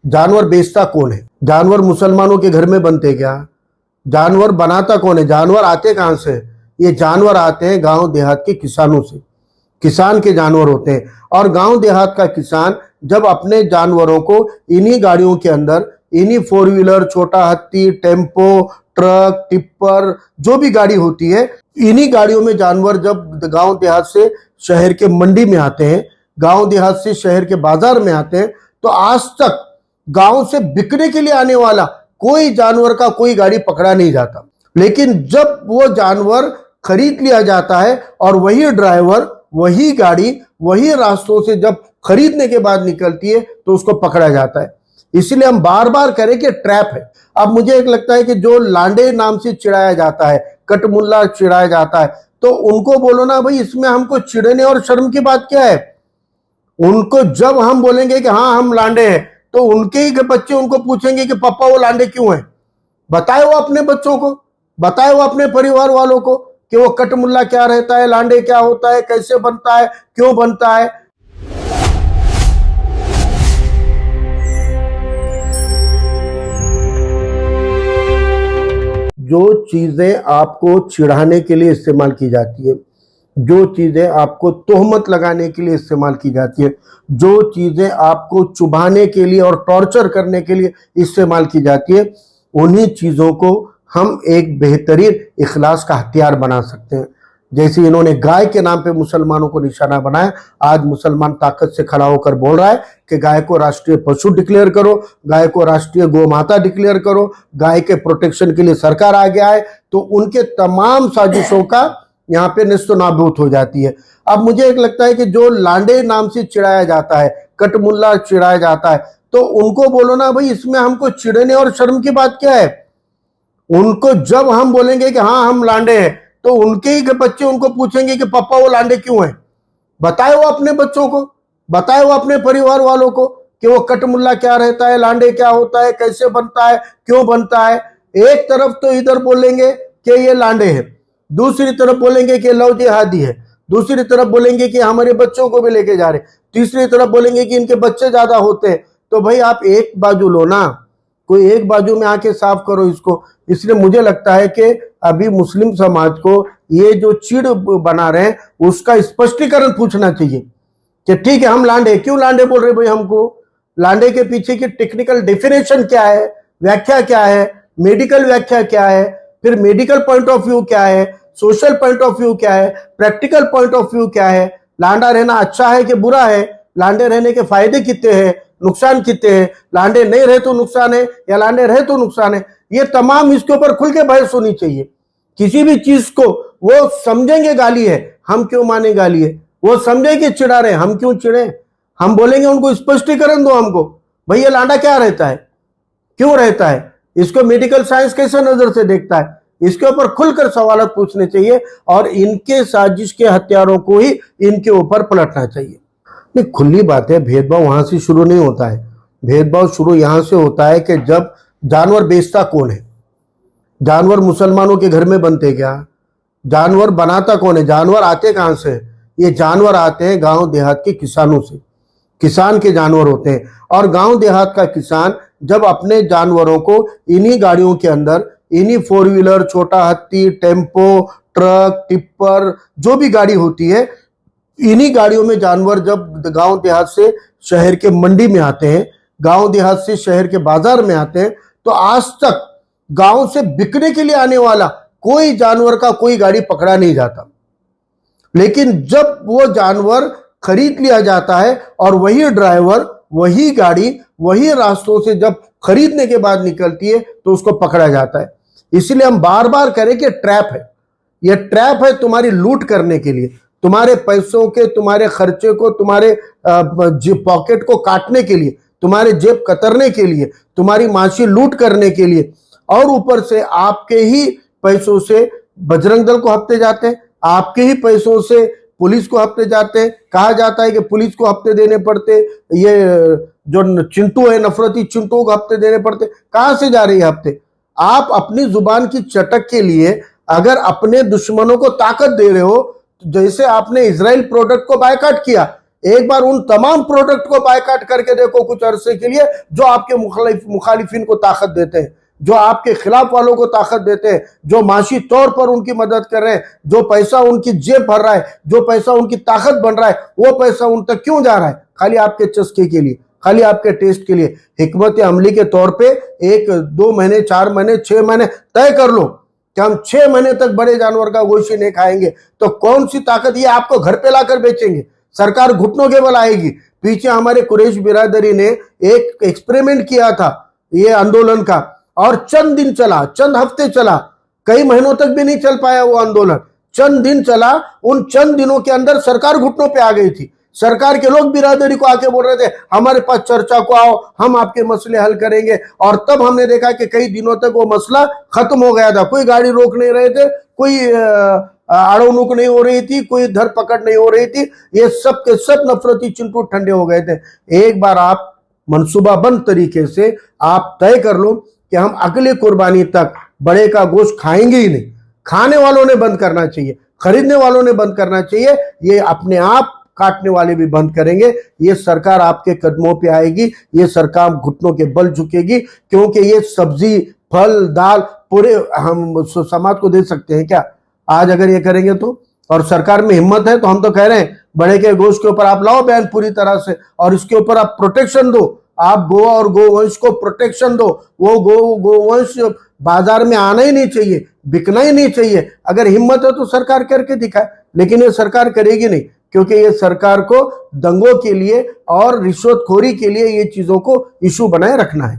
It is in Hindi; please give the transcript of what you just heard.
जानवर बेचता कौन है? जानवर मुसलमानों के घर में बनते क्या? जानवर बनाता कौन है? जानवर आते कहां से? ये जानवर आते हैं गांव देहात के किसानों से। किसान के जानवर होते हैं और गांव देहात का किसान जब अपने जानवरों को इन्हीं गाड़ियों के अंदर, इन्हीं फोर व्हीलर, छोटा हाथी, टेम्पो, ट्रक, टिप्पर, जो भी गाड़ी होती है, इन्हीं गाड़ियों में जानवर जब गांव देहात से शहर के मंडी में आते हैं, गांव देहात से शहर के बाजार में आते हैं, तो आज तक गांव से बिकने के लिए आने वाला कोई जानवर का कोई गाड़ी पकड़ा नहीं जाता। लेकिन जब वो जानवर खरीद लिया जाता है और वही ड्राइवर, वही गाड़ी, वही रास्तों से जब खरीदने के बाद निकलती है तो उसको पकड़ा जाता है। इसलिए हम बार बार करें कि ट्रैप है। अब मुझे एक लगता है कि जो लांडे नाम से चिढ़ाया जाता है, कटमुल्ला चिढ़ाया जाता है, तो उनको बोलो ना भाई, इसमें हमको चिढ़ने और शर्म की बात क्या है? उनको जब हम बोलेंगे कि हाँ हम लांडे हैं, तो उनके ही बच्चे उनको पूछेंगे कि पापा वो लांडे क्यों हैं? बताए वो अपने बच्चों को, बताए वो अपने परिवार वालों को कि वो कटमुल्ला क्या रहता है, लांडे क्या होता है, कैसे बनता है, क्यों बनता है। जो चीजें आपको चिढ़ाने के लिए इस्तेमाल की जाती है, जो चीजें आपको तोहमत लगाने के लिए इस्तेमाल की जाती है, जो चीजें आपको चुभाने के लिए और टॉर्चर करने के लिए इस्तेमाल की जाती है, उन्हीं चीजों को हम एक बेहतरीन इखलास का हथियार बना सकते हैं। जैसे इन्होंने गाय के नाम पे मुसलमानों को निशाना बनाया, आज मुसलमान ताकत से खड़ा होकर बोल रहा है कि गाय को राष्ट्रीय पशु डिक्लेयर करो, गाय को राष्ट्रीय गौ माता डिक्लेयर करो, गाय के प्रोटेक्शन के लिए सरकार आ गया है। तो उनके तमाम साजिशों का यहाँ पे निस्तो नाबूद हो जाती है। अब मुझे एक लगता है कि जो लांडे नाम से चिढ़ाया जाता है, कटमुल्ला चिढ़ाया जाता है, तो उनको बोलो ना भाई, इसमें हमको चिढ़ने और शर्म की बात क्या है? उनको जब हम बोलेंगे कि हाँ हम लांडे हैं, तो उनके ही बच्चे उनको पूछेंगे कि पापा वो लांडे क्यों हैं? बताए वो अपने बच्चों को, बताए वो अपने परिवार वालों को कि वो कटमुल्ला क्या रहता है, लांडे क्या होता है, कैसे बनता है, क्यों बनता है। एक तरफ तो इधर बोलेंगे कि ये लांडे हैं, दूसरी तरफ बोलेंगे कि लव जिहादी है, दूसरी तरफ बोलेंगे कि हमारे बच्चों को भी लेके जा रहे, तीसरी तरफ बोलेंगे कि इनके बच्चे ज्यादा होते हैं। तो भाई आप एक बाजू लो ना, कोई एक बाजू में आके साफ करो इसको। इसलिए मुझे लगता है कि अभी मुस्लिम समाज को ये जो चिढ़ बना रहे हैं उसका स्पष्टीकरण पूछना चाहिए कि ठीक है हम लांडे, क्यों लांडे बोल रहे भाई हमको? लांडे के पीछे की टेक्निकल डेफिनेशन क्या है, व्याख्या क्या है, मेडिकल व्याख्या क्या है, फिर मेडिकल पॉइंट ऑफ व्यू क्या है, सोशल पॉइंट ऑफ व्यू क्या है, प्रैक्टिकल पॉइंट ऑफ व्यू क्या है, लांडा रहना अच्छा है कि बुरा है, लांडे रहने के फायदे कितने हैं, नुकसान कितने हैं, लांडे नहीं रहे तो नुकसान है या लांडे रहे तो नुकसान है। ये तमाम इसके ऊपर खुल के बहस होनी चाहिए। किसी भी चीज को वो समझेंगे गाली है, हम क्यों माने गाली है, वो समझेंगे चिढ़ा रहे, हम क्यों चिढ़े। हम बोलेंगे उनको स्पष्टीकरण दो हमको, भाई ये लांडा क्या रहता है, क्यों रहता है, इसको मेडिकल साइंस कैसे नजर से देखता है। इसके ऊपर खुलकर सवाल पूछने चाहिए और इनके साजिश के हथियारों को ही इनके ऊपर पलटना चाहिए। नहीं, खुली बात है, भेदभाव वहां से शुरू नहीं होता है। भेदभाव शुरू यहां से होता है कि जब जानवर बेचता कौन है? जानवर मुसलमानों के घर में बनते क्या? जानवर बनाता कौन है? जानवर आते कहां से? ये जानवर आते हैं गांव देहात के किसानों से। किसान के जानवर होते हैं और गांव देहात का किसान जब अपने जानवरों को इन्हीं गाड़ियों के अंदर, इन्हीं फोर व्हीलर, छोटा हाथी, टेम्पो, ट्रक, टिप्पर, जो भी गाड़ी होती है, इन्हीं गाड़ियों में जानवर जब गांव देहात से शहर के मंडी में आते हैं, गांव देहात से शहर के बाजार में आते हैं, तो आज तक गांव से बिकने के लिए आने वाला कोई जानवर का कोई गाड़ी पकड़ा नहीं जाता। लेकिन जब वो जानवर खरीद लिया जाता है और वही ड्राइवर, वही गाड़ी, वही रास्तों से जब खरीदने के बाद निकलती है तो उसको पकड़ा जाता है। इसलिए हम बार बार करें कि ट्रैप है, यह ट्रैप है तुम्हारी लूट करने के लिए, तुम्हारे पैसों के, तुम्हारे खर्चे को, तुम्हारे पॉकेट को काटने के लिए, तुम्हारे जेब कतरने के लिए, तुम्हारी माशी लूट करने के लिए। और ऊपर से आपके ही पैसों से बजरंग दल को हफ्ते जाते हैं, आपके ही पैसों से पुलिस को हफ्ते जाते हैं। कहा जाता है कि पुलिस को हफ्ते देने पड़ते, ये जो चिंटू है, नफरती चिंटू को हफ्ते देने पड़ते। कहां से जा रही है हफ्ते? आप अपनी जुबान की चटक के लिए अगर अपने दुश्मनों को ताकत दे रहे हो, जैसे आपने इजराइल प्रोडक्ट को बायकॉट किया, एक बार उन तमाम प्रोडक्ट को बायकाट करके देखो कुछ अरसे के लिए जो आपके मुखालिफिन को ताकत देते हैं, जो आपके खिलाफ वालों को ताकत देते हैं, जो माशी तौर पर उनकी मदद कर रहे हैं, जो पैसा उनकी जेब भर रहा है, जो पैसा उनकी ताकत बन रहा है, वो पैसा उन तक क्यों जा रहा है? खाली आपके चस्के के लिए, खाली आपके टेस्ट के लिए। हिकमत अमली के तौर पे 1, 2 महीने, 4 महीने, 6 महीने तय कर लो कि हम 6 महीने तक बड़े जानवर का गोश्त नहीं खाएंगे, तो कौन सी ताकत ये आपको घर पे लाकर बेचेंगे? सरकार घुटनों के बल आएगी। पीछे हमारे कुरैश बिरादरी ने एक एक्सपेरिमेंट किया था ये आंदोलन का, और चंद दिन चला, चंद हफ्ते चला, कई महीनों तक भी नहीं चल पाया वो आंदोलन। चंद दिन चला, उन चंद दिनों के अंदर सरकार घुटनों पे आ गई थी। सरकार के लोग बिरादरी को आके बोल रहे थे हमारे पास चर्चा को आओ, हम आपके मसले हल करेंगे। और तब हमने देखा कि कई दिनों तक वो मसला खत्म हो गया था। कोई गाड़ी रोक नहीं रहे थे, कोई आड़ोनुक नहीं हो रही थी, कोई धरपकड़ नहीं हो रही थी। ये सब के सब नफरती चिंटू ठंडे हो गए थे। एक बार आप मनसूबाबंद तरीके से आप तय कर लो कि हम अगले कुर्बानी तक बड़े का गोश्त खाएंगे ही नहीं। खाने वालों ने बंद करना चाहिए, खरीदने वालों ने बंद करना चाहिए, ये अपने आप काटने वाले भी बंद करेंगे। ये सरकार आपके कदमों पे आएगी, ये सरकार घुटनों के बल झुकेगी, क्योंकि ये सब्जी, फल, दाल पूरे हम समाज को दे सकते हैं क्या आज अगर ये करेंगे तो? और सरकार में हिम्मत है तो हम तो कह रहे हैं बड़े के गोश्त के ऊपर आप लाओ बैन पूरी तरह से, और इसके ऊपर आप प्रोटेक्शन दो। आप गो और गोवंश को प्रोटेक्शन दो। वो गोवंश बाजार में आना ही नहीं चाहिए, बिकना ही नहीं चाहिए। अगर हिम्मत है तो सरकार करके दिखाए, लेकिन ये सरकार करेगी नहीं, क्योंकि ये सरकार को दंगों के लिए और रिश्वतखोरी के लिए ये चीजों को इशू बनाए रखना है।